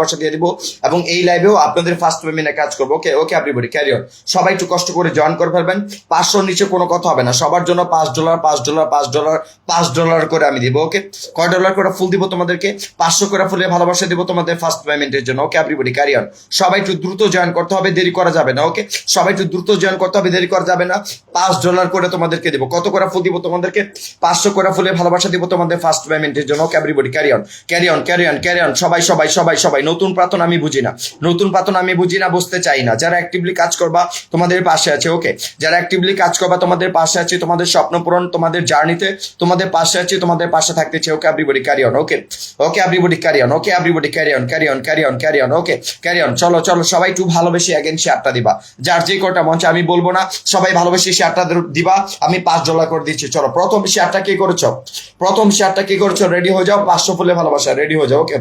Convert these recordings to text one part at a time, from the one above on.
ভালোবাসা দিয়ে দিব এবং এই লাইভেও আপনাদের ফার্স্ট পেমেন্টে কাজ করবো। ওকে ওকে এভরিবডি ক্যারি অন। সবাই একটু কষ্ট করে জয়েন করে ফেলবেন। 500 নিচে কোনো কথা হবে না, সবার জন্য $5 $5 $5 $5 করে আমি দিব। ওকে কয় ডলার করে ফুল দিব তোমাদেরকে? 500 করে ফুলে ভালোবাসা দিব তোমাদের ফার্স্ট পেমেন্টের জন্য। Okay everybody carry on. সবাই একটু দ্রুত জয়েন করতে হবে, দেরি করা যাবে না। ওকে সবাই একটু দ্রুত জয়েন করতে হবে, দেরি করা যাবে না। $5 করে তোমাদেরকে দিব। কত করে ফুল দিব তোমাদেরকে? 500 করে ফুলে ভালোবাসা দিব তোমাদের ফার্স্ট পেমেন্টের জন্য। Okay everybody carry on carry on carry on carry on. সবাই সবাই সবাই সবাই নতুন প্রাতন আমি বুঝি না, নতুন প্রাতন আমি বুঝি না, বুঝতে চাই না। যারা অ্যাক্টিভলি কাজ করবা তোমাদের পাশে আছে। ওকে যারা অ্যাক্টিভলি কাজ করবা তোমাদের পাশে আছে, তোমাদের স্বপ্ন পূরণ তোমাদের জার্নিতে তোমাদের পাশে আছে, তোমাদের পাশে থাকতে চাই। Okay everybody carry on. Okay okay everybody carry on. Okay everybody carry on carry on carry on carry on. Okay carry on. চলো চলো সবাই একটু ভালোবেসে অ্যাগেন শেয়ারটা দিবা, যার যে কটা মঞ্চে আমি বলবো না, সবাই ভালোবেসে শেয়ারটা দিবা। আমি $5 করে দিচ্ছি। চলো প্রথম শেয়ারটা কি করেছো? প্রথম শেয়ারটা কি করেছো? রেডি হয়ে যাও। 500 ফুলে ভালোবাসা রেডি হয়ে যাও। ওকে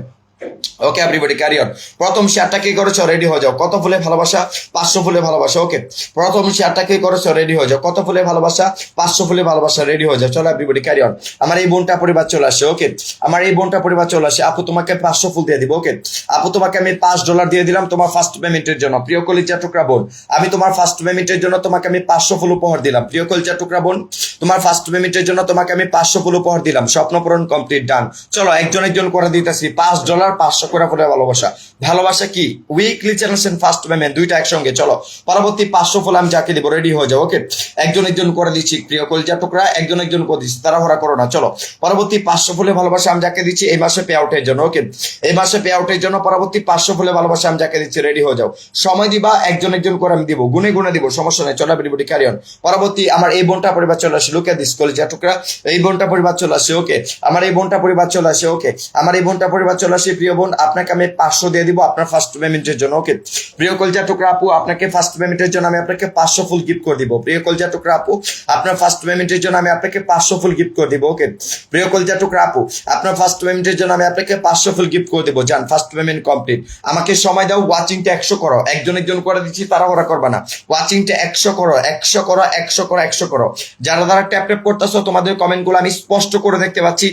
ওকে এভরিবডি ক্যারি অন। প্রথম শেয়ারটা কি করেছো? রেডি হয়ে যাও। কত ফুলে ভালোবাসা? 500 ফুলে ভালোবাসা। ওকে প্রথম শেয়ারটা কি করেছো? রেডি হয়ে যাও। কত ফুলে ভালোবাসা? 500 ফুলে ভালোবাসা রেডি হয়ে যাও। চলো এভরিবডি ক্যারি অন। আমার এই বোনটা পরিবার চলে আসে। ওকে আমার এই বোনটা পরিবার চলে আসে। আপু তোমাকে 500 ফুল দিয়ে দিব। ওকে আপু তোমাকে আমি $5 দিয়ে দিলাম তোমার ফার্স্ট পেমেন্টের জন্য। প্রিয় কলিজা টুকরা বোন, আমি তোমার ফার্স্ট পেমেন্টের জন্য তোমাকে আমি 500 ফুল উপহার দিলাম। প্রিয় কলিজা টুকরা বোন, তোমার ফার্স্ট পেমেন্টের জন্য তোমাকে আমি 500 ফুল উপহার দিলাম। স্বপ্ন পূরণ কমপ্লিট, ডান। চলো একজন একজন করে দিতেছি। $5 500 করে ফুলে ভালোবাসা। ভালোবাসা কি? উইকলি চ্যানেল ফার্স্ট পেমেন্ট দুইটা একসঙ্গে। চলো পরবর্তী 500 ফুল আমি যাকে দিব রেডি হয়ে যাও। ওকে একজন একজন করে দিচ্ছি। প্রিয় কলিজা টুকরা একজন একজন করে দিচ্ছি, তাড়াহুড়া করো না। চলো পরবর্তী 500 ফুলে ভালোবাসা আমি যাকে দিচ্ছি এই মাসে পে আউটের জন্য। ওকে এই মাসে পে আউটের জন্য পরবর্তী 500 ফুলে ভালোবাসা আমি যাকে দিচ্ছি রেডি হয়ে যাও। সময় দিবা, একজন একজন করে আমি দিব, গুনে গুনে দিব, সমস্যা নেই। চলো এভরিবডি ক্যারি অন। পরবর্তী আমার এই বোনটা পরিবার চলে আসে। লুক এট দিস কলিজা টুকরা, এই বোনটা পরিবার চলে আসে। ওকে আমার এই বোনটা পরিবার চলে আসে। ওকে আমার এই বোনটা পরিবার চলে আসে। প্রিয় বোন আপনাকে আমি 500 দিয়ে দিব আপনার ফার্স্ট পেমেন্টের জন্য। ওকে প্রিয় কলিজা টুকরা আপু আপনাকে ফার্স্ট পেমেন্টের জন্য আমি আপনাকে 500 ফুল গিফট করে দিব। প্রিয় কলিজা টুকরা আপু আপনার ফার্স্ট পেমেন্টের জন্য আমি আপনাকে 500 ফুল গিফট করে দিব। ওকে প্রিয় কলিজা টুকরা আপু আপনার ফার্স্ট পেমেন্টের জন্য আমি আপনাকে 500 ফুল গিফট করে দিব। জান ফার্স্ট পেমেন্ট কমপ্লিট। আমাকে সময় দাও, ওয়াচিংটা 100 করো, একজন একজন করে দিচ্ছি, তাড়াহুড়া করবা না। ওয়াচিংটা 100 করো 100 করো 100 করো 100 করো। যারা যারা ট্যাপ ট্যাপ করতেছো তোমাদের কমেন্টগুলো আমি স্পষ্ট করে দেখতে পাচ্ছি।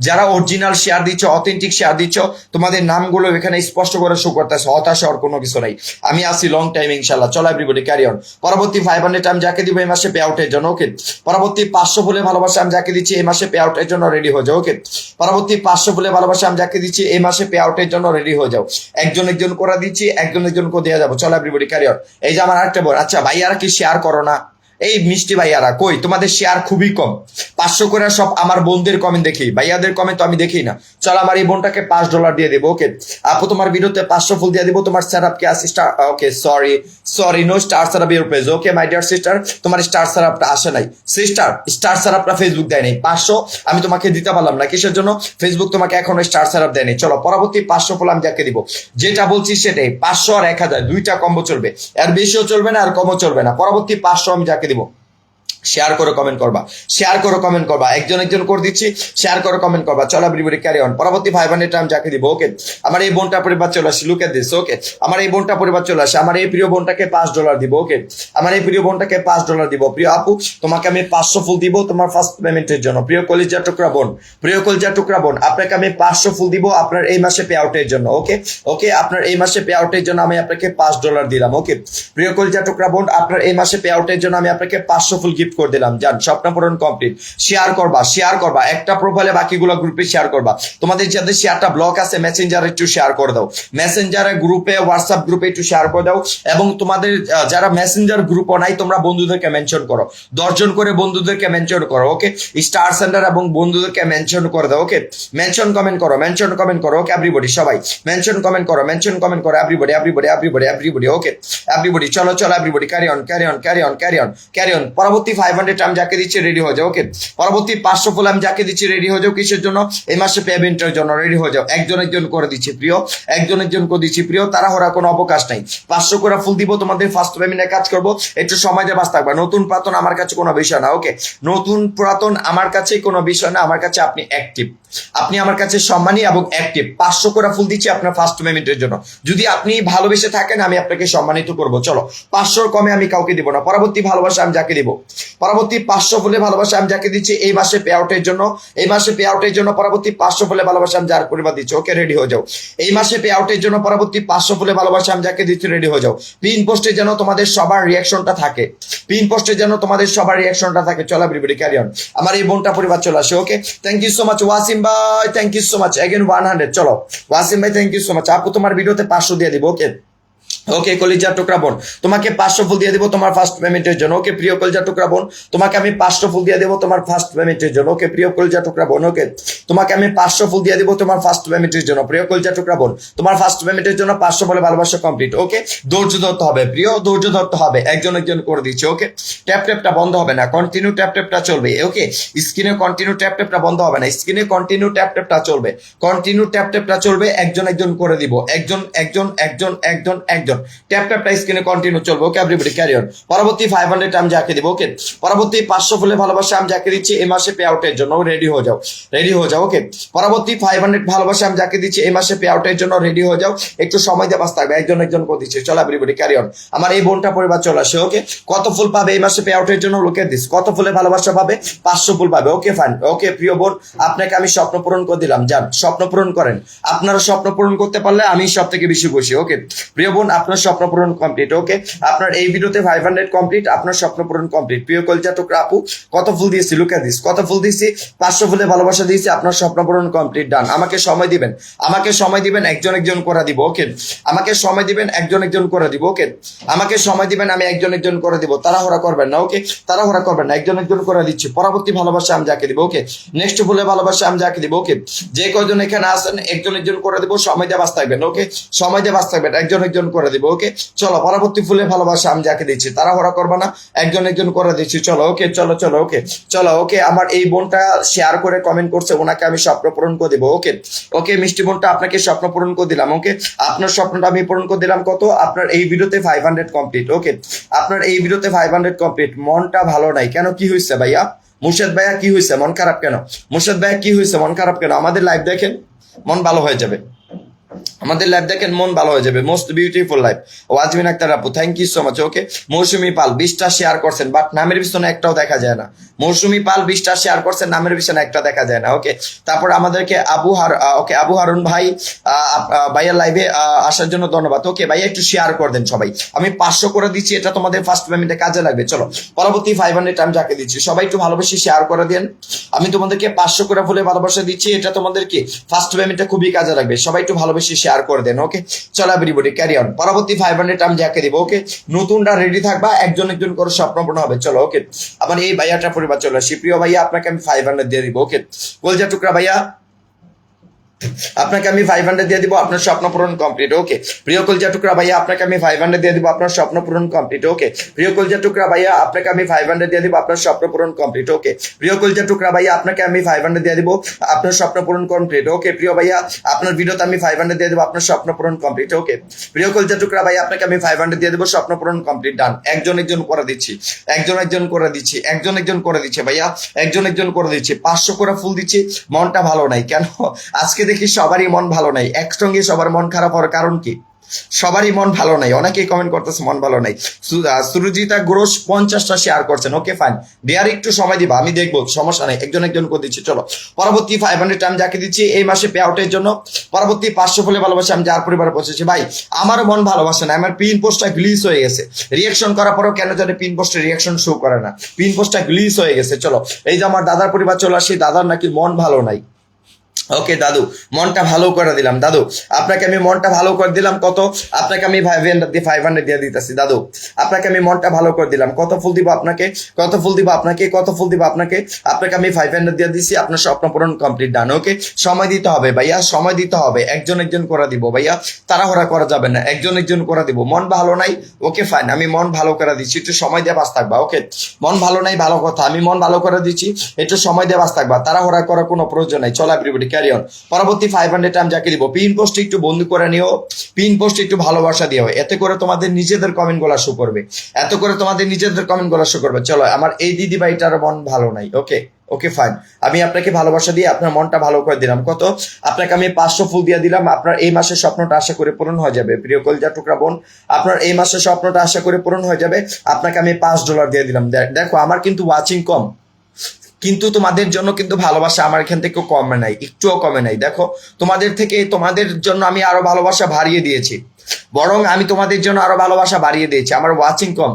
যারা অরিজিনাল শেয়ার দিচ্ছ, অথেন্টিক শেয়ার দিচ্ছ, তোমাদের নামগুলো এখানে স্পষ্ট করে শো করতেছে। হতাশা আর কোনো কিছু নাই, আমি আছি লং টাইম ইনশাআল্লাহ। চলো এভরিবডি ক্যারি অন। পরবর্তী 500 আমি যাকে দিব এই মাসে পে আউটের জন্য। ওকে পরবর্তী 500 ফুলে ভালোবাসা আমি যাকে দিচ্ছি এই মাসে পে আউটের জন্য রেডি হয়ে যাও। ওকে পরবর্তী 500 ফুলে ভালোবাসা আমি যাকে দিচ্ছি এই মাসে পে আউটের জন্য রেডি হয়ে যাও। একজন একজন করে দিচ্ছি, একজন একজন করে দেওয়া যাবো। চলো এভরিবডি ক্যারি অন। এই যে আমার আরেকটা বোন, আচ্ছা ভাইয়ারা কি শেয়ার করো না? এই মিষ্টি ভাইয়ারা কই? তোমাদের শেয়ার খুবই কম। 500 করে সব আমার বোনদের কমেন্ট দেখি, ভাইয়াদের কমেন্ট তো আমি দেখি না। চলো আমার এই বোনটাকে $5 দিয়ে দেবো। ওকে আপু তোমার ভিডিওতে 500 ফুল দিয়ে দিব। তোমার সেটআপ কি আছে? Star okay sorry sorry no star setup your page. Okay my dear sister তোমার স্টার সেটআপটা আসে নাই। সিস্টার স্টার সেটআপটা ফেসবুক দেয় নাই। 500 আমি তোমাকে দিতে পারলাম না, কিসের জন্য? ফেসবুক তোমাকে এখনো স্টার সেটআপ দেয়নি। চলো পরবর্তী 500 ফুল আমি যাকে দিব, যেটা বলছি সেটাই। 500 আর 1000 দুইটা কম্বো চলবে, এর বেশিও চলবে না আর কমও চলবে না। পরবর্তী 500 আমি যাকে দিব। শেয়ার করো কমেন্ট করবা, শেয়ার করো কমেন্ট করবা, একজন একজন করে দিচ্ছি, শেয়ার করো কমেন্ট করবা। চলো এভরিবডি ক্যারি অন। পরবর্তী 500 আমি যাকে দিব। ওকে আমার এই বোনটা পরিবার চলে আসে। Look at this. ওকে আমার এই বোনটা পরিবার চলে আসে। আমার এই প্রিয় বোনটাকে $5 দিব। ওকে আমার এই প্রিয় বোনটাকে $5 দিব। প্রিয় আপু তোমাকে আমি 500 ফুল দিব তোমার ফার্স্ট পেমেন্টের জন্য। প্রিয় কলিজা টুকরা বোন, প্রিয় কলিজা টুকরা বোন আপনাকে আমি 500 ফুল দিব আপনার এই মাসে পে আউটের জন্য। ওকে ওকে আপনার এই মাসে পে আউটের জন্য আমি আপনাকে $5 দিলাম। ওকে প্রিয় কলিজা টুকরা বোন আপনার এই মাসে পে আউটের জন্য আমি আপনাকে 500 ফুল গিফট করে দিলাম। জান স্বপ্ন পূরণ কমপ্লিট। শেয়ার করবা, শেয়ার করবা, একটা প্রোফাইলে বাকিগুলো গ্রুপে শেয়ার করবা। তোমাদের যাদের শেয়ারটা ব্লক আছে মেসেঞ্জারে একটু শেয়ার করে দাও, মেসেঞ্জারে গ্রুপে হোয়াটসঅ্যাপ গ্রুপে একটু শেয়ার করে দাও। এবং তোমাদের যারা মেসেঞ্জার গ্রুপও নাই তোমরা বন্ধুদেরকে মেনশন করো, 10 জন করে বন্ধুদেরকে মেনশন করো। ওকে স্টার সেন্টার এবং বন্ধুদেরকে মেনশন করে দাও। ওকে মেনশন কমেন্ট করো, মেনশন কমেন্ট করো। ওকে এভরিবডি সবাই মেনশন কমেন্ট করো, মেনশন কমেন্ট করো। Everybody everybody everybody everybody. Okay everybody চলো চলো everybody carry on carry on carry on carry on carry on. পরবর্তী 500 আমি যাকে দিচ্ছি রেডি হয়ে যাও। ওকে পরবর্তী 500 ফুল আমি যাকে দিচ্ছি রেডি হয়ে যাও। কিসের জন্য? এই মাসে পেমেন্টের জন্য রেডি হয়ে যাও। একজন একজন করে দিচ্ছি প্রিয়, একজন একজন করে দিচ্ছি প্রিয়, তাড়াহুড়া কোনো অবকাশ নাই। 500 করে ফুল দিব তোমাদের ফার্স্ট পেমেন্টে কাজ করব। একটু সময় দিয়ে বাস থাকবা। নতুন পুরাতন আমার কাছে কোনো বিষয় না। ওকে নতুন পুরাতন আমার কাছে কোনো বিষয় না, আমার কাছে আপনি অ্যাক্টিভ। আপনি আমার কাছে সম্মানী এবং অ্যাক্টিভ, 500 করে ফুল দিচ্ছি আপনার ফার্স্ট পেমেন্টের জন্য। যদি আপনি ভালোবেসে থাকেন আমি আপনাকে সম্মানিত করব। চলো 500 কমে আমি কাউকে দিব না। পরবর্তী ভালোবাসা আমি যাকে দিব, পরবর্তী 500 ফুলে ভালোবাসা আমি যাকে দিচ্ছি এই মাসে পে আউটের জন্য, এই মাসে পে আউটের জন্য পরবর্তী 500 ফুলে ভালোবাসা আমি যার পরিবার দিচ্ছি, ওকে রেডি হয়ে যাও। এই মাসে পে আউটের জন্য পরবর্তী 500 ফুলে ভালোবাসা আমি যাকে দিচ্ছি রেডি হয়ে যাও। পিন পোস্টে যেন তোমাদের সবার রিয়াকশনটা থাকে, পিন পোস্টে যেন তোমাদের সবার রিয়াকশনটা থাকে। চলো এভরিবডি ক্যারি অন। আমার এই বোনটা পরিবার চলে আসে, okay thank you so much Wasim ভাই, thank you so much again 100। চলো ওয়াসিম ভাই থ্যাংক ইউ সো মাচ। আপু তোমার ভিডিওতে 500 দিয়ে দিব, ওকে ওকে কলিজা টুকরা বোন তোমাকে 500 ফুল দিয়ে দিব তোমার ফার্স্ট পেমেন্টের জন্য, ওকে প্রিয় কলিজা টুকরা বোন তোমাকে আমি 500 ফুল দিয়ে দেবো তোমার ফার্স্ট পেমেন্টের জন্য, ওকে প্রিয় কলিজা টুকরা বোন, ওকে তোমাকে আমি 500 ফুল দিয়ে দিব তোমার ফার্স্ট পেমেন্টের জন্য, প্রিয় কলিজা টুকরা বোন তোমার ফার্স্ট পেমেন্টের জন্য 500 বলে ভালোবাসা কমপ্লিট। ওকে ধৈর্য ধরতে হবে প্রিয়, ধৈর্য ধরতে হবে, একজন একজন করে দিচ্ছি। ওকে ট্যাপ ট্যাপটা বন্ধ হবে না, কন্টিনিউ ট্যাপ ট্যাপটা চলবে। ওকে স্ক্রিনে কন্টিনিউ ট্যাপ ট্যাপটা বন্ধ হবে না, স্ক্রিনে কন্টিনিউ ট্যাপ ট্যাপটা চলবে, কন্টিনিউ ট্যাপ ট্যাপটা চলবে, একজন একজন করে দিব, একজন একজন একজন একজন একজন ট্যাপ ট্যাপটা স্ক্রিনে কন্টিনিউ চলবে। ওকে এভরিবডি ক্যারি অন। পরবর্তী 500 আমি যাকে দিব, ওকে পরবর্তী 500 ফুলে ভালোবাসা আমি যাকে দিচ্ছি এই মাসে পে আউটের জন্য রেডি হয়ে যাও, রেডি হয়ে যাও। ওকে পরবর্তী 500 ভালোবাসা আমি যাকে দিচ্ছি এই মাসে পে আউটের জন্য রেডি হয়ে যাও, একটু সময় দিয়ে বাস থাকবে, একজন একজন করে দিচ্ছে। চলো এভরিবডি ক্যারি অন। আমার এই বোনটা পরিবার চলে আসে, ওকে কত ফুল পাবে এই মাসে পে আউটের জন্য, লোকে দিস কত ফুলে ভালোবাসা পাবে, 500 ফুল পাবে। ওকে ফাইন, ওকে প্রিয় বোন আপনাকে আমি স্বপ্ন পূরণ করে দিলাম, যান স্বপ্ন পূরণ করেন। আপনারা স্বপ্ন পূরণ করতে পারলে আমি সব থেকে বেশি খুশি। ওকে প্রিয় বোন আপনার স্বপ্ন পূরণ কমপ্লিট। ওকে আপনার এই ভিডিওতে 500 কমপ্লিট, আপনার স্বপ্ন পূরণ কমপ্লিট। প্রিয় কলজা টুকরা আপু কত ফুল দিয়েছি, লুকে দিস কত ফুল দিয়েছি, 500 ফুলে ভালোবাসা দিয়েছি, আপনার স্বপ্ন পূরণ কমপ্লিট ডান। আমাকে সময় দিবেন, আমাকে সময় দিবেন, একজন একজন করে দিব। ওকে আমাকে সময় দিবেন, একজন একজন করে দিব। ওকে আমাকে সময় দিবেন, আমি একজন একজন করে দিব, তাড়াহুড়া করবেন না। ওকে তাড়াহুড়া করবেন না, একজন একজন করে দিচ্ছি। পরবর্তী ভালোবাসা আমি যাকে দিব, ওকে নেক্সট ফুলে ভালোবাসা আমি যাকে দিব। ওকে যে কয়জন এখানে আসেন একজন একজন করে দিব, সময় দিয়ে বাস থাকবেন। ওকে সময় দিয়ে বাস থাকবেন, একজন একজন করে দিব। ওকে চলো পরবর্তী ফুলে ভালোবাসা আমি যাকে দিচ্ছি, তাড়াহুড়া করবা না, একজন একজন করে দিচ্ছি। চলো ওকে চলো চলো ওকে চলো। ওকে আমার এই বোনটা শেয়ার করে কমেন্ট করছে, ওনাকে আমি স্বপ্ন পূরণ করে দিব। ওকে ওকে মিষ্টি বোনটা আপনাকে স্বপ্ন পূরণ করে দিলাম। ওকে আপনার স্বপ্নটা আমি পূরণ করে দিলাম কত, আপনার এই ভিডিওতে 500 কমপ্লিট। ওকে আপনার এই ভিডিওতে 500 কমপ্লিট। মনটা ভালো নাই কেন, কি হয়েছে ভাইয়া? মুর্শেদ ভাইয়া কি হয়েছে, মন খারাপ কেন? মুর্শেদ ভাইয়া কি হয়েছে, মন খারাপ কেন? আমাদের লাইভ দেখেন মন ভালো হয়ে যাবে, আমাদের লাইভ দেখেন মন ভালো হয়ে যাবে। Most beautiful live Wazmin Akhtar আপু thank you so much. Okay Mousumi Pal 20টা শেয়ার করছেন বাট নামের পিছনে একটাও দেখা যায় না। মৌসুমি পাল 20টা শেয়ার করছেন, নামের পিছনে একটা দেখা যায় না। ওকে তারপর আমাদেরকে ওকে আবু হারুন ভাই ভাইয়ের লাইভে আসার জন্য ধন্যবাদ। ওকে ভাইয়া একটু শেয়ার করে দেন সবাই, আমি 500 করে দিচ্ছি, এটা তোমাদের ফার্স্ট পেমেন্টে কাজে লাগবে। চলো পরবর্তী 500 আমি যাকে দিচ্ছি, সবাই একটু ভালোবেসে শেয়ার করে দেন। আমি তোমাদেরকে 500 করে ফুলে ভালোবাসা দিচ্ছি, এটা তোমাদেরকে ফার্স্ট পেমেন্টে খুবই কাজে লাগবে। সবাই একটু ভালোবেসে শেয়ার করে দেন। ওকে চলো এভরিবডি ক্যারি অন। পরবর্তী 500 আমি যাকে দিব, ওকে নতুনরা রেডি থাকবা, একজন একজন করে স্বপ্নপূর্ণ হবে। চলো ওকে আমার এই ভাইয়াটা পরিবার চলো, শিপ্রিয় ভাইয়া আপনাকে আমি 500 দিয়ে দিব। ওকে কলজা টুকরা ভাইয়া আপনাকে আমি 500 দিয়ে দিব, আপনার স্বপ্ন পূরণ কমপ্লিট। ওকে প্রিয় কলজা টুকরা ভাইয়া আপনাকে আমি 500 দিয়ে দিব, আপনার স্বপ্ন পূরণ কমপ্লিট। ওকে প্রিয় কলজা টুকরা ভাইয়া আপনাকে আমি 500 দিয়ে দিব, আপনার স্বপ্ন পূরণ কমপ্লিট। ওকে প্রিয় কলজা টুকরা ভাইয়া আপনাকে আমি 500 দিয়ে দিব, আপনার স্বপ্ন পূরণ কমপ্লিট। ওকে প্রিয় ভাইয়া আপনার ভিডিওতে আমি 500 দিয়ে দিব, আপনার স্বপ্ন পূরণ কমপ্লিট। ওকে প্রিয় কলজা টুকরা ভাইয়া আপনাকে আমি 500 দিয়ে দিব, স্বপ্ন পূরণ কমপ্লিট ডান। একজন একজন করে দিচ্ছি, একজন একজন করে দিচ্ছি, একজন একজন করে দিচ্ছে ভাইয়া, একজন একজন করে দিচ্ছি। 500 করে ফুল দিচ্ছি, মনটা ভালো নাই কেন? আজকে দেখি সবারই মন ভালো নাই, একসঙ্গে সবার মন খারাপ হওয়ার কারণ কি? সবারই মন ভালো নাই, অনেকেই কমেন্ট করতেছে মন ভালো নাই। সুরজিতা গ্রোস 50টা শেয়ার করছেন। ওকে ফাইন ডিয়ার একটু সময় দিবা, আমি দেখবো, সমস্যা নাই, একজন একজন করে দিচ্ছি। চলো পরবর্তী 500 আমি যাকে দিচ্ছি এই মাসে পে আউটের জন্য, পরবর্তী 500 ফুলে ভালোবাসা আমি যার পরিবারে পৌঁছেছি। ভাই আমারও মন ভালোবাসে না, আমার পিন পোস্টটা গ্লিচ হয়ে গেছে, রিয়াকশন করার পরেও কেন জানি পিন পোস্টে রিয়াকশন শো করে না, পিন পোস্টটা গ্লিচ হয়ে গেছে। চলো এই যে আমার দাদার পরিবার চলে আসি, দাদার নাকি মন ভালো নাই। ওকে দাদু মনটা ভালো করে দিলাম, দাদু আপনাকে আমি মনটা ভালো করে দিলাম কত, আপনাকে আমি 500 দিয়ে দিতেছি দাদু, আপনাকে আমি মনটা ভালো করে দিলাম। কত ফুল দিব আপনাকে, কত ফুল দিব আপনাকে, কত ফুল দিব আপনাকে, আপনাকে আমি 500 দিয়ে দিছি, আপনার স্বপ্ন পূরণ কমপ্লিট ডান। ওকে সময় দিতে হবে ভাইয়া, সময় দিতে হবে, একজন একজন করে দিব ভাইয়া, তাড়াহুড়া করা যাবে না, একজন একজন করে দিব। মন ভালো নাই, ওকে ফাইন আমি মন ভালো করে দিচ্ছি, একটু সময় দিয়ে বাস থাকবা। ওকে মন ভালো নাই ভালো কথা, আমি মন ভালো করে দিচ্ছি, একটু সময় দিয়ে বাস থাকবা, তাড়াহুড়া করার কোনো প্রয়োজন নাই। চলো এভরিবডি ক্যারি অন। পরবর্তী 500 আমি যাকে দিব, পিন পোস্ট একটু বন্ধু করে নিও, পিন পোস্ট একটু ভালোবাসা দিও, এতে করে তোমাদের নিজেদের কমেন্ট গুলা শো করবে, এত করে তোমাদের নিজেদের কমেন্ট গুলা শো করবে। চলো আমার এই দিদি ভাইটার মন ভালো নাই। ওকে ওকে ফাইন, আমি আপনাকে ভালোবাসা দিয়ে আপনার মনটা ভালো করে দিলাম। কত? আপনাকে আমি 500 ফুল দিয়ে দিলাম। আপনার এই মাসের স্বপ্নটা আশা করে পূরণ হয়ে যাবে প্রিয় কলজা টুকরা বোন, আপনার এই মাসের স্বপ্নটা আশা করে পূরণ হয়ে যাবে। আপনাকে আমি $5 দিয়ে দিলাম। দেখো আমার কিন্তু ওয়াচিং কম, কিন্তু তোমাদের জন্য কিন্তু ভালোবাসা আমার এখান থেকে কমে নাই, একটুও কমে নাই। দেখো তোমাদের থেকে, তোমাদের জন্য আমি আরো ভালোবাসা বাড়িয়ে দিয়েছি, বরং আমি তোমাদের জন্য আরো ভালোবাসা বাড়িয়ে দিয়েছি। আমার ওয়াচিং কম,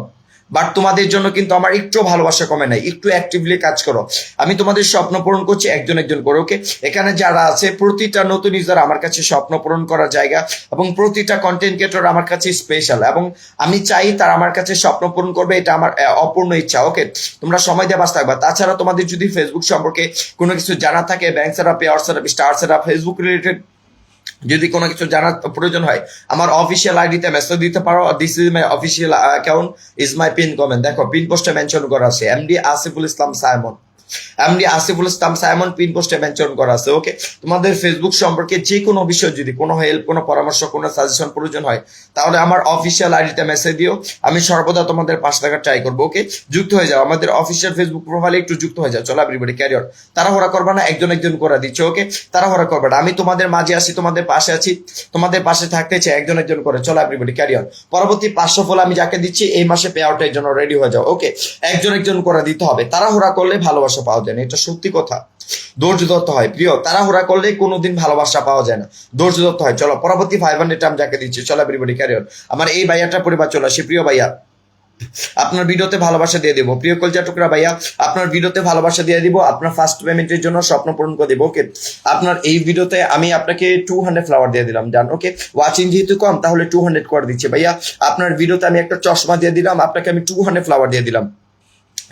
বাট তোমাদের জন্য কিন্তু আমার একটু ভালোবাসা কমে নাই। একটু অ্যাক্টিভলি কাজ করো, আমি তোমাদের স্বপ্ন পূরণ করছি একজন একজন করে। ওকে, এখানে যারা আছে প্রতিটা নতুন ইউজার আমার কাছে স্বপ্ন পূরণ করার জায়গা, এবং প্রতিটা কন্টেন্ট ক্রিয়েটর আমার কাছে স্পেশাল, এবং আমি চাই তারা আমার কাছে স্বপ্ন পূরণ করবে, এটা আমার অপূর্ণ ইচ্ছা। ওকে, তোমরা সময় দিয়ে বাস থাকবা। তাছাড়া তোমাদের যদি ফেসবুক সম্পর্কে কোনো কিছু জানা থাকে, bank setup, pair setup, star setup, Facebook related যদি কোনো কিছু জানার প্রয়োজন হয়, আমার অফিসিয়াল আইডিতে মেসেজ দিতে পারো। This is my official account, is my pin comment. দেখো পিন পোস্টে মেনশন করা আছে এমডি আসিফুল ইসলাম সাইমন, এমডি আসিফুল ইসলাম সাইমন পিন পোস্টে মেনশন করা আছে। ওকে, তোমাদের ফেসবুক সম্পর্কে যে কোনো বিষয় যদি কোনো হেল্প, কোনো পরামর্শ, কোনো সাজেশন প্রয়োজন হয়, তাহলে আমার অফিসিয়াল আইডিতে মেসেজ দিও, আমি সর্বদা তোমাদের পাশে থাকার ট্রাই করবো। ওকে, যুক্ত হয়ে যাও আমাদের অফিসিয়াল ফেসবুক প্রোফাইলে, একটু যুক্ত হয়ে যাও। চলো এভরিবডি ক্যারিয়ার, তাড়াহুড়া করবা না, একজন একজন করে দিচ্ছে। ওকে, তাড়াহুড়া করবা না, আমি তোমাদের মাঝে আছি, তোমাদের পাশে আছি, তোমাদের পাশে থাকতে চাই, একজন একজন করে। চলো এভরিবডি ক্যারিয়ার, পরবর্তী 500 ফল আমি যাকে দিচ্ছি এই মাসে পে আউটের জন্য রেডি হয়ে যাও। ওকে, একজন একজন করে দিতে হবে, তাড়াহুড়া করলে ভালোবাসা পাওয়া যায় না, এটা সত্যি কথা। ধৈর্য ধরতে হয় প্রিয়, তাড়াহুড়া করলে কোনোদিন ভালোবাসা পাওয়া যায় না, ধৈর্য ধরতে হয়। চলো পরবর্তী 500 আমি যাকে দিচ্ছি, চলো এভরিবডি ক্যারিয়ার, আমার এই ভাইয়াটা পরিবার চলে আসি। প্রিয় ভাইয়া, আপনার ভিডিওতে ভালোবাসা দিয়ে দিব। প্রিয় কলজা টুকরা ভাইয়া, আপনার ভিডিওতে ভালোবাসা দিয়ে দিব, আপনার ফার্স্ট পেমেন্টের জন্য স্বপ্ন পূরণ করে দিব। ওকে, আপনার এই ভিডিওতে আমি আপনাকে 200 ফ্লাওয়ার দিয়ে দিলাম। জান ওকে, ওয়াচিং যেহেতু কম তাহলে 200 করে দিচ্ছি ভাইয়া। আপনার ভিডিওতে আমি একটা চশমা দিয়ে দিলাম, আপনাকে আমি 200 ফ্লাওয়ার দিয়ে দিলাম।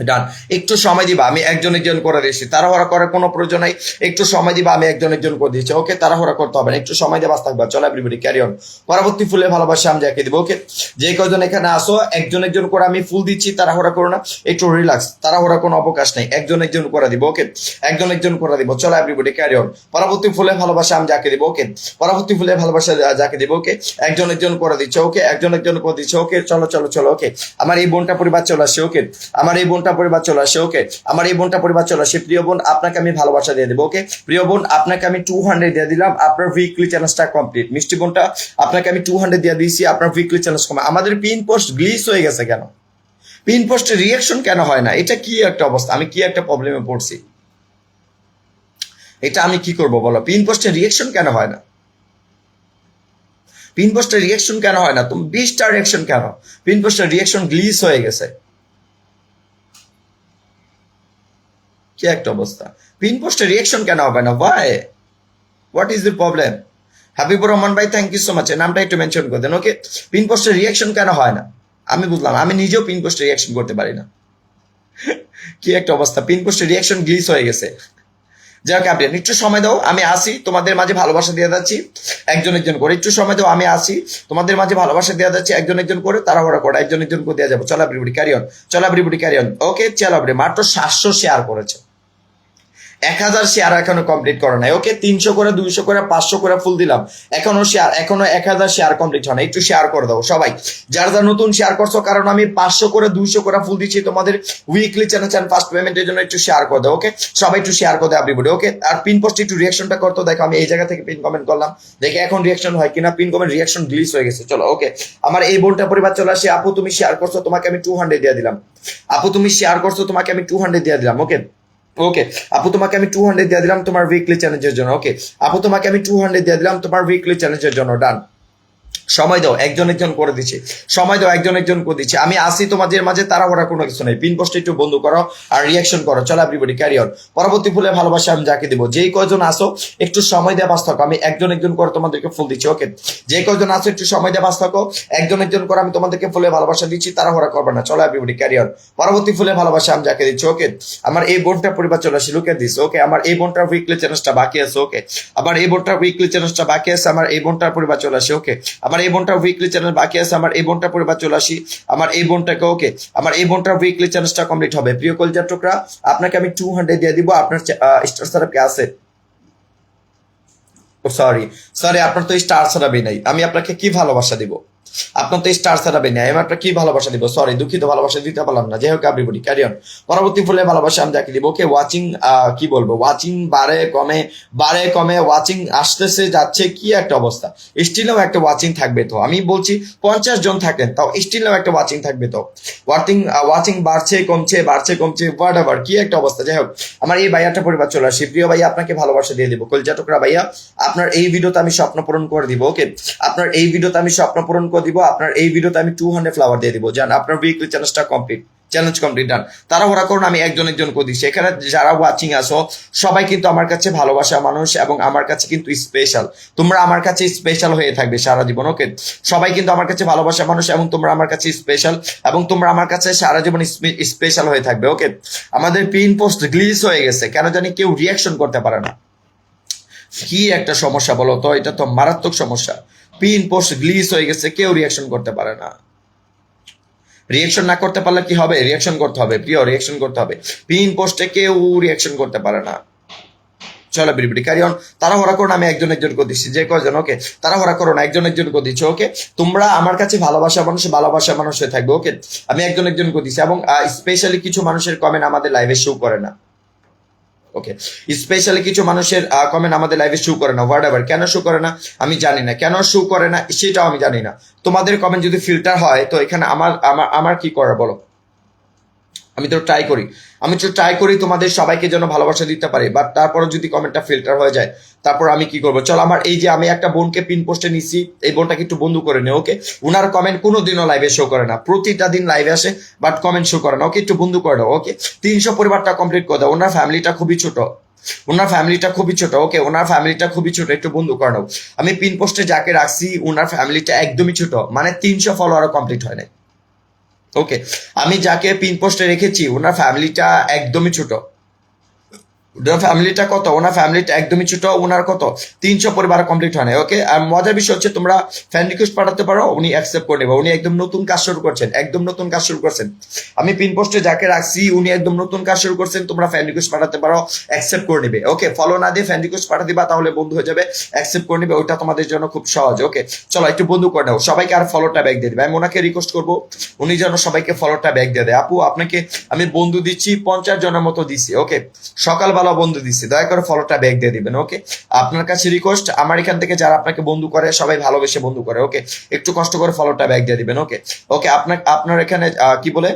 ডান, একটু সময় দিবা, আমি একজন একজন করে দিয়েছি, তাড়াহুড়া করার কোনো প্রয়োজন নাই, একটু সময় দিবা, আমি একজন একজন করে দিয়েছি। ওকে, তাড়াহুড়া করতে হবে না, একটু সময় দিয়ে বাস থাকবা। চলো এভরিবডি ক্যারি অন, পরবর্তী ফুলে ভালোবাসা আমি যাকে দিব। ওকে, যে কজন এখানে আসো একজন একজন করে আমি ফুল দিচ্ছি, তাড়াহুড়া করো না, একটু রিল্যাক্স, তাড়াহুড়া কোনো অবকাশ নেই, একজন একজন করে দিব। ওকে, একজন একজন করে দিব। চলো এভরিবডি ক্যারি অন, পরবর্তী ফুলে ভালোবাসা আমি যাকে দিব। ওকে, পরবর্তী ফুলে ভালোবাসা যাকে দিব। ওকে, একজন একজন করে দিচ্ছে। ওকে, একজন একজন করে দিচ্ছে। ওকে, চলো চলো চলো। ওকে, আমার এই বোনটা পরিবার চলে আসছে। ওকে, আমার এই বোনটা পরিবার চলে আসে। ওকে, আমার এই বোনটা পরিবার চলে আসে। প্রিয় বোন, আপনাকে আমি ভালোবাসা দিয়ে দেবো। ওকে, প্রিয় বোন, আপনাকে আমি 200 দিয়ে দিলাম, আপনার উইকলি চ্যালেঞ্জটা কমপ্লিট। মিষ্টি বোনটা, আপনাকে আমি 200 দিয়ে দিয়েছি, আপনার উইকলি চ্যালেঞ্জ কমে। আমাদের পিন পোস্ট গ্লিচ হয়ে গেছে কেন? পিন পোস্টের রিয়াকশন কেন হয় না? এটা কি একটা অবস্থা, আমি কি একটা প্রবলেমে পড়ছি, এটা আমি কি করব বলো? পিন পোস্টের রিয়াকশন কেন হয় না? পিন পোস্টের রিয়াকশন কেন হয় না? তুমি 20টা রিয়াকশন কেন? পিন পোস্টের রিয়াকশন গ্লিচ হয়ে গেছে, কি একটা অবস্থা। পিন পোস্টের রিয়াকশন কেন হবে না? Why, what is the problem? Habibur Rahman ভাই, থ্যাংক ইউ সো মাচ, নামটা একটু মেনশন করে দেন। ওকে, পিন পোস্টের রিয়াকশন কেন হয় না? আমি বুঝলাম, আমি নিজেও পিন পোস্টে রিয়াকশন করতে পারি না, কি একটা অবস্থা। পিন পোস্টের রিয়াকশন গ্লিচ হয়ে গেছে। যাই হোক, আপনি একটু সময় দাও, আমি আসি, তোমাদের মাঝে ভালোবাসা দিয়ে যাচ্ছি একজন একজন করে। একটু সময় দাও, আমি আসি, তোমাদের মাঝে ভালোবাসা দেওয়া যাচ্ছে একজন একজন করে, তাড়াহুড়া করে একজন একজন করে দেওয়া যাবো। চলো এভরিবডি ক্যারি অন, চলো এভরিবডি ক্যারি অন। ওকে, চলো এভরিবডি, মাত্র 700 শেয়ার করেছে, 1000 শেয়ার এখনো কমপ্লিট করে নাই। ওকে, 300 করে, 200 করে, 500 করে ফুল দিলাম, এখনো 1000 শেয়ার কমপ্লিট হয় না। একটু শেয়ার করে দাও সবাই, যারা যারা নতুন শেয়ার করছো, কারণ আমি 500 করে, 200 করে ফুল দিচ্ছি তোমাদের উইকলি চ্যানেল ফার্স্ট পেমেন্টের জন্য। একটু শেয়ার করে দাও। ওকে, সবাই একটু শেয়ার করে দাও এভরিবডি। ওকে, আর পিন পোস্টে একটু রিয়াকশনটা করতো, দেখো আমি এই জায়গা থেকে পিন কমেন্ট করলাম, দেখে এখন রিয়াকশন হয় কিনা। পিন কমেন্ট রিয়াকশন গ্লিচ হয়ে গেছে। চলো, ওকে, আমার এই বোনটা পরিবার চলে আসে। আপু তুমি শেয়ার করছো, তোমাকে আমি 200 দিয়ে দিলাম। আপু তুমি শেয়ার করছো, তোমাকে আমি 200 দিয়ে দিলাম। ওকে, ওকে আপু, তোমাকে আমি 200 দিয়ে দিলাম তোমার উইকলি চ্যালেঞ্জের জন্য। ওকে আপু, তোমাকে আমি 200 দিয়ে দিলাম তোমার উইকলি চ্যালেঞ্জের জন্য। ডান, সময় দাও, একজন একজন করে দিচ্ছি, সময় দাও, একজন একজন করে দিচ্ছি। আমি আসি তোমাদের মাঝে, তাড়াহুড়া কোনো কিছু নেই। পিন পোস্টে একটু বন্ধ করো আর রিয়াকশন করো। চলো এভরিবডি ক্যারি অন, পরবর্তী ফুলে ভালোবাসা আমি যাকে দিব। যেই কয়জন আসো একটু সময় দিয়ে বাস থাকো, আমি একজন একজন করে তোমাদেরকে ফুল দিচ্ছি। ওকে, যে কয়জন আসো একটু সময় দিয়ে বাস থাকো, একজন একজন করে আমি তোমাদেরকে ফুলে ভালোবাসা দিচ্ছি, তাড়াহুড়া করবে না। চলো এভরিবডি ক্যারি অন, পরবর্তী ফুলে ভালোবাসা আমি যাকে দিচ্ছি। ওকে, আমার এই বোনটা পরিবার চলে আসি, লুকে দিস। ওকে, আমার এই বোনটার উইকলি চ্যালেঞ্জটা বাকি আছে। ওকে, আমার এই বোনটার উইকলি চ্যালেঞ্জটা বাকি আছে, আমার এই বোনটার পরিবার চলে আসি। ওকে, আমার এই বোনটার উইকলি চ্যানেল বাকি আছে, আমার এই বোনটা পরিবার চলে আসি, আমার এই বোনটাকে। ওকে, আমার এই বোনটার উইকলি চ্যালেঞ্জটা কমপ্লিট হবে। প্রিয় কলজার টুকরা, আপনাকে আমি 200 দিয়ে দিব। আপনার স্টার সারাপে আছে, সরি সরি, আপনার তো স্টার সারাপই নাই, আমি আপনাকে কি ভালোবাসা দিব? আপনার তো স্টার সেটআপে নেই, আমি একটা কি ভালোবাসা দিব, সরি দুঃখিত ভালোবাসা দিতে পারলাম না। যাই হোক এভরিবডি ক্যারি অন। পরবর্তী ফুলে ভালোবাসা আমি যাকে দিব, ওকে ওয়াচিং কি বলবো, ওয়াচিং বারে কমে ওয়াচিং আসতেছে যাচ্ছে, কি একটা অবস্থা। স্টিলও একটা ওয়াচিং থাকবে তো, আমি বলছি 50 জন থাকেন তাও স্টিলও একটা ওয়াচিং থাকবে তো। ওয়াচিং বাড়ছে কমছে হোয়াট এভার, কি একটা অবস্থা। যাই হোক আমার এই ভাইয়াটা পরিবার চলে আসি, প্রিয় ভাইয়া আপনাকে ভালোবাসা দিয়ে দিব, কলজা টুকরা ভাইয়া। আপনার এই ভিডিওতে আমি স্বপ্ন পূরণ করে দিব, ওকে আপনার এই ভিডিওতে আমি স্বপ্ন পূরণ করে দিব, আপনার এই ভিডিওতে আমি 200 ফ্লাওয়ার দিয়ে দিব। জান আপনার উইকলি চ্যালেঞ্জ কমপ্লিট ডান। তাড়াহুড়া করুন, আমি একজন করে দিচ্ছি। এখানে যারা ওয়াচিং আসো সবাই কিন্তু আমার কাছে ভালোবাসা মানুষ এবং আমার কাছে কিন্তু স্পেশাল, তোমরা আমার কাছে স্পেশাল হয়ে থাকবে সারা জীবন, ওকে সবাই কিন্তু আমার কাছে ভালোবাসা মানুষ এবং তোমরা আমার কাছে স্পেশাল এবং তোমরা আমার কাছে সারা জীবন স্পেশাল হয়ে থাকবে, ওকে। আমাদের পিন পোস্ট গ্লিচ হয়ে গেছে, কেন জানি কেউ রিয়াকশন করতে পারে না, কি একটা সমস্যা বলো তো, এটা তো মারাত্মক সমস্যা। পিন পোস্ট গ্লিচ হয়ে গেছে, কেউ রিয়াকশন করতে পারে না। রিয়াকশন না করতে পারলে কি হবে, রিয়াকশন করতে হবে প্রিয়, রিয়াকশন করতে হবে। পিন পোস্টে কেউ রিয়াকশন করতে পারে না। চলো বিড়ি ক্যারি অন। তাড়াহুড়া করো না, আমি একজন করে দিচ্ছি, যে কয়জন, ওকে তাড়াহুড়া করো না, একজন করে দিচ্ছি, ওকে তোমরা আমার কাছে ভালোবাসা মানুষ হয়ে থাকবে, ওকে আমি একজন করে দিচ্ছি। এবং স্পেশালি কিছু মানুষের কমেন্ট আমাদের লাইভে শো করে না, ওকে স্পেশালি কিছু মানুষের কমেন্ট আমাদের লাইভে শো করে না, হোয়াট এভার, কেন শো করে না আমি জানি না, কেন শো করে না সেটাও আমি জানি না। তোমাদের কমেন্ট যদি ফিল্টার হয় তো এখানে আমার কি করার বলো, আমি তো ট্রাই করি তোমাদের সবাইকে যেন ভালোবাসা দিতে পারি, বাট তারপরে যদি কমেন্টটা ফিল্টার হয়ে যায় তারপর আমি কি করবো। চলো আমার এই যে আমি একটা বোনকে পিন পোস্টে নিচ্ছি, এই বোনটাকে একটু বন্ধু করে নে, ওকে উনার কমেন্ট কোনোদিনও লাইভে শো করে না, প্রতিটা দিন লাইভে আসে বাট কমেন্ট শো করে না, ওকে একটু বন্ধু করে দাও, ওকে 300 পরিবারটা কমপ্লিট করে দাও। ওনার ফ্যামিলিটা খুবই ছোট, ওকে ওনার ফ্যামিলিটা খুবই ছোট, একটু বন্ধু করে নাও। আমি পিন পোস্টে যাকে রাখছি ওনার ফ্যামিলিটা একদমই ছোট, মানে 300 ফলোয়ারও কমপ্লিট হয় না, ওকে আমি যাকে পিন পোস্টে রেখেছি ওনার ফ্যামিলিটা একদমই ছোট। ওনার ফ্যামিলিটা কত, ওনার ফ্যামিলিটা একদমই ছোট, ওনার কত 300 পরিবার কমপ্লিট হয় না, ওকে। আর মজার বিষয় হচ্ছে তোমরা ফ্রেন্ড রিকোয়েস্ট পাঠাতে পারো, উনি অ্যাকসেপ্ট করে নেবে, উনি একদম নতুন কাজ শুরু করছেন, আমি পিন পোস্টে যাকে রাখছি উনি একদম নতুন কাজ শুরু করছেন, তোমরা ফ্রেন্ড রিকোয়েস্ট পাঠাতে পারো, অ্যাকসেপ্ট করে নেবে, ওকে ফলো না দিয়ে ফ্রেন্ড রিকোয়েস্ট পাঠা দিবা তাহলে বন্ধু হয়ে যাবে, অ্যাকসেপ্ট করে নেবে, ওইটা তোমাদের জন্য খুব সহজ, ওকে চলো একটু বন্ধু করে নাও। সবাইকে আর ফলোটা ব্যাক দিয়ে দিবে, আমি ওনাকে রিকোয়েস্ট করবো উনি যেন সবাইকে ফলোটা ব্যাক দিয়ে দেয়। আপু আপনাকে আমি বন্ধু দিচ্ছি 50 জনের মতো দিচ্ছি, ওকে সকালবেলা বন্ধু দিচ্ছি, দয়া করে ফলোটা ব্যাক দিয়ে দিবেন, ওকে আপনার কাছে রিকোয়েস্ট, আমার এখান থেকে যারা আপনাকে বন্ধু করে সবাই ভালোবেসে বন্ধু করে, ওকে একটু কষ্ট করে ফলোটা ব্যাক দিয়ে দিবেন, ওকে ওকে আপনার এখানে কি বলে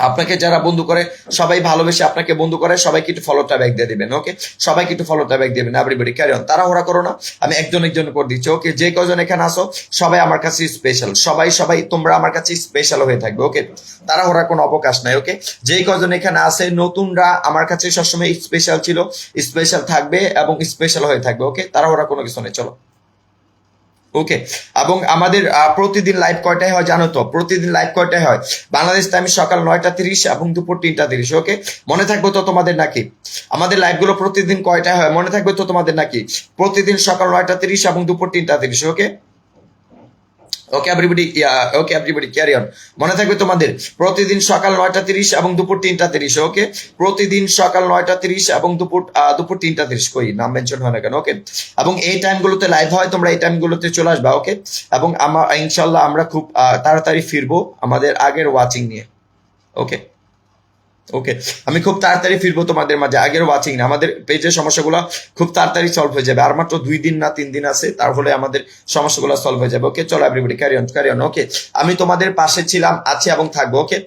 আপনাকে যারা বন্ধু করে সবাই ভালোবেসে আপনাকে বন্ধু করে সবাইকে একটু ফলোটা ব্যাক দিয়ে দিবেন, ওকে সবাইকে একটু ফলোটা ব্যাক দিবেন। এভরিবডি ক্যারি অন, তাড়াহুড়া করো না, আমি একজন করে দিচ্ছি, ওকে যে কজন এখানে আসো সবাই আমার কাছে স্পেশাল, সবাই তোমরা আমার কাছে স্পেশাল হয়ে থাকবে, ওকে তাড়াহুড়া কোনো অবকাশ নাই, ওকে যে কজন এখানে আসে নতুনরা আমার কাছে সবসময় স্পেশাল ছিল, স্পেশাল থাকবে এবং স্পেশাল হয়ে থাকবে, ওকে তাড়াহুড়া কোনো কিছু নেই, চলো ওকে। এবং আমাদের প্রতিদিন লাইভ কয়টায় হয় জানো তো, প্রতিদিন লাইভ কয়টায় হয় বাংলাদেশ টাইম সকাল 9টা 30 এবং দুপুর 3টা 30, ওকে মনে থাকবে তো তোমাদের নাকি, আমাদের লাইভগুলো প্রতিদিন কয়টায় হয় মনে থাকবে তো তোমাদের নাকি, প্রতিদিন সকাল 9টা 30 এবং দুপুর 3টা 30, ওকে এভরিবডি ক্যারি অন, মনে থাকবে তোমাদের প্রতিদিন সকাল 9টা 30 এবং দুপুর 3টা 30, ওকে প্রতিদিন সকাল 9টা 30 এবং দুপুর 3টা 30, কই নাম মেনশন হয় না কেন, ওকে এবং এই টাইমগুলোতে লাইভ হয়, তোমরা এই টাইমগুলোতে চলে আসবা, ওকে এবং ইনশাল্লাহ আমরা খুব তাড়াতাড়ি ফিরবো আমাদের আগের ওয়াচিং নিয়ে, ওকে ওকে আমি খুব তাড়াতাড়ি ফিরবো তোমাদের মাঝে, আগের ওয়াচিং না, আমাদের পেজের সমস্যাগুলো খুব তাড়াতাড়ি সলভ হয়ে যাবে, আর মাত্র 2 দিন না 3 দিন আছে তাহলে আমাদের সমস্যাগুলো সলভ হয়ে যাবে, ওকে চলো এভরিবডি ক্যারি অন, ওকে আমি তোমাদের পাশে ছিলাম, আছি এবং থাকবো, ওকে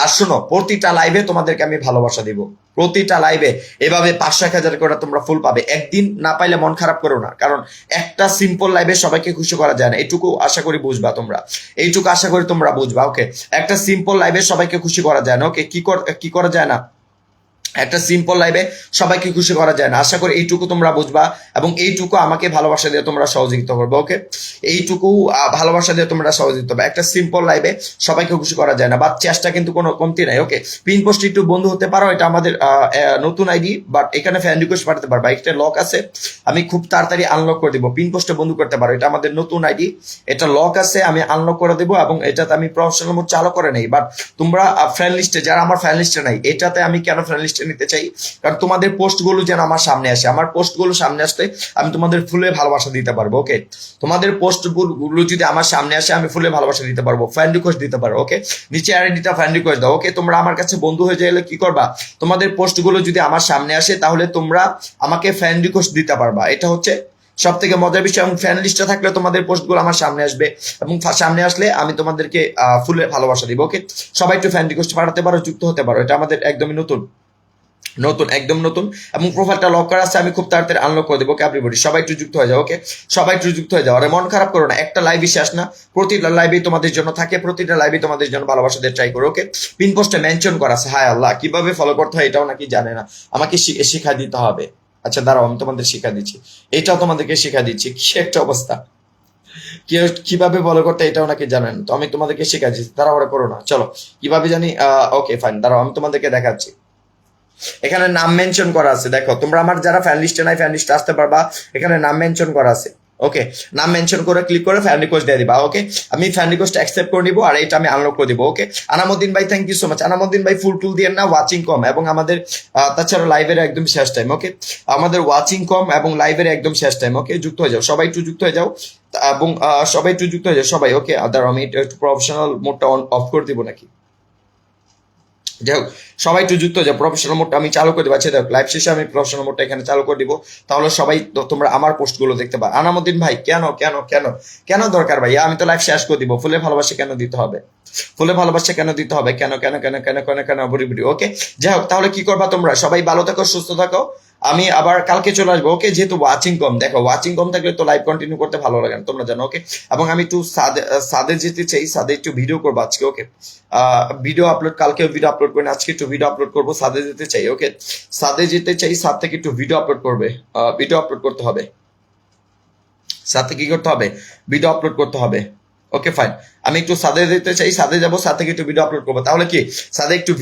আর শোনো প্রতিটা লাইভে তোমাদেরকে আমি ভালোবাসা দিব, প্রতিটা লাইভে এভাবে 500-1000 করে তোমরা ফুল পাবে, একদিন না পাইলে মন খারাপ করো না, কারণ একটা সিম্পল লাইভে সবাইকে খুশি করা যায় না, এইটুকু আশা করি বুঝবা তোমরা, বুঝবা, ওকে একটা সিম্পল লাইভে সবাইকে খুশি করা যায় না, ওকে কি করা যায় না, একটা সিম্পল লাইভে সবাইকে খুশি করা যায় না, আশা করি এইটুকু তোমরা বুঝবা এবং এইটুকু আমাকে ভালোবাসা দিয়ে তোমরা সহযোগিতা করবে, ওকে এইটুকু ভালোবাসা দিয়ে তোমরা সহযোগিতা করবে, একটা সিম্পল লাইভে সবাইকে খুশি করা যায় না, বাট চেষ্টা কিন্তু কোনো কমতি নাই, ওকে পিন পোস্ট একটু বন্ধু হতে পারো, এটা আমাদের নতুন আইডি, বাট এখানে ফ্রেন্ড রিকোয়েস্ট পাঠাতে পারবা, একটা লক আছে আমি খুব তাড়াতাড়ি আনলক করে দিব, পিন পোস্টে বন্ধু করতে পারো, এটা আমাদের নতুন আইডি, এটা লক আছে আমি আনলক করে দেবো এবং এটাতে আমি প্রফেশনাল মোড চালু করে নেই, বাট তোমরা ফ্রেন্ড লিস্টে যারা আমার ফ্রেন্ড লিস্টে নাই, এটাতে আমি কেন ফ্রেন্ড লিস্টে নিতে চাই, কারণ তোমাদের পোস্টগুলো যেন আমার সামনে আসে। আমার পোস্টগুলো সামনে আসলে আমি তোমাদের ফুলে ভালোবাসা দিতে পারবো। ওকে, তোমাদের পোস্টগুলো যদি আমার সামনে আসে আমি ফুলে ভালোবাসা দিতে পারবো, ফ্রেন্ড রিকোয়েস্ট দিতে পারবো। ওকে, নিচে আইডিটা ফ্রেন্ড রিকোয়েস্ট দাও। ওকে, তোমরা আমার কাছে বন্ধু হয়ে গেলে কি করবা, তোমাদের পোস্টগুলো যদি আমার সামনে আসে তাহলে তোমরা আমাকে ফ্রেন্ড রিকোয়েস্ট দিতে পারবা। এটা হচ্ছে সব থেকে মজার বিষয়। এবং ফ্রেন্ড লিস্টে থাকলে তোমাদের পোস্টগুলো আমার সামনে আসবে, এবং সামনে আসলে আমি তোমাদেরকে ফুলে ভালোবাসা দিব। ওকে, সবাই একটু ফ্রেন্ড রিকোয়েস্ট পাঠাতে পারো, যুক্ত হতে পারো। এটা আমাদের একদমই নতুন, একদম নতুন, এবং প্রোফাইলটা লক করা আছে, আমি খুব তাড়াতাড়ি আনলক করে দেবো। ওকে, এভরিবডি সবাই একটু যুক্ত হয়ে যাও। ওকে, সবাই একটু যুক্ত হয়ে যাও। আরে মন খারাপ করো না, একটা লাইভই শেষ না, প্রতিটা লাইভে তোমাদের জন্য থাকে, প্রতিটা লাইভে তোমাদের জন্য ভালোবাসা দিয়ে ট্রাই করো। ওকে, পিন পোস্টে মেনশন করা আছে। হায় আল্লাহ, কিভাবে ফলো করতে হয় এটাও নাকি জানে না, আমাকে শিখা দিতে হবে। আচ্ছা দাঁড়াও, আমি তোমাদের শিখা দিচ্ছি, এটাও তোমাদেরকে শিখা দিচ্ছি। কি একটা অবস্থা, কিভাবে ফলো করতে এটাও নাকি জানেন, তো আমি তোমাদেরকে শিখা দিচ্ছি, তাড়াহুড়া করো না। চলো কিভাবে জানি, ওকে ফাইন, দাঁড়াও আমি তোমাদেরকে দেখাচ্ছি। এখানে নাম মেনশন করা আছে, দেখো তোমরা আমার যারা ফ্যান লিস্টে নাই ফ্যান লিস্টে আসতে পারবা, এখানে নাম মেনশন করা আছে। ওকে, নাম মেনশন করে ক্লিক করে ফ্যান রিকোয়েস্ট দিয়ে দিবা। ওকে, আমি ফ্যান রিকোয়েস্ট অ্যাকসেপ্ট করে নিবো, আর এটা আমি আনলক করে দিব। ওকে, আনামুদ্দিন ভাই thank you so much. Anamuddin ভাই ফুল টুল দিয়ে না, ওয়াচিং কম এবং আমাদের তাছাড়া লাইভের একদম শেষ টাইম। ওকে, আমাদের ওয়াচিং কম এবং লাইভের একদম শেষ টাইম। ওকে, যুক্ত হয়ে যাও, সবাই একটু যুক্ত হয়ে যাও, এবং সবাই একটু যুক্ত হয়ে যাও সবাই। ওকে, দাঁড়াও আমি একটু প্রফেশনাল মোডটা অফ করে দিব নাকি, যাই হোক সবাই একটু যুক্ত হয়ে যাও। প্রফেশনাল মোডটা আমি চালু করে দেবো। আচ্ছা দেখো, লাইভ শেষে আমি প্রফেশনাল মোডটা এখানে চালু করে দিব, তাহলে সবাই তোমরা আমার পোস্টগুলো দেখতে পাবে। আনামুদ্দিন ভাই কেন কেন কেন কেন দরকার ভাই, আমি তো লাইভ শেষ করে দিব। ফুলে ভালোবাসা কেন দিতে হবে, ফুলে ভালোবাসা কেন দিতে হবে, কেন কেন কেন কেন কেন কেন বলি। ওকে, যাই হোক তাহলে কি করবা তোমরা, সবাই ভালো থাকো, সুস্থ থাকো, আমি আবার কালকে চলে আসবো। ওকে, যেহেতু ওয়াচিং কম, দেখো ওয়াচিং কম থাকলে তো লাইভ কন্টিনিউ করতে ভালো লাগে না, তোমরা জানো। ওকে, এবং আমি একটু সাদে যেতে চাই, সাদে একটু ভিডিও করবো আজকে। ওকে, ভিডিও আপলোড, কালকেও ভিডিও আপলোড করি না, আজকে একটু ভিডিও আপলোড করবো, সাদে যেতে চাই। ওকে, সাদে যেতে চাই, সাদ থেকে একটু ভিডিও আপলোড করবে, ভিডিও আপলোড করতে হবে, সাথে কি করতে হবে, ভিডিও আপলোড করতে হবে। ওকে ফাইন, আমি একটু সাদে যেতে চাই, সাদে যাবো, সাথে একটু ভিডিও আপলোড করবো, তাহলে কি সাদে একটু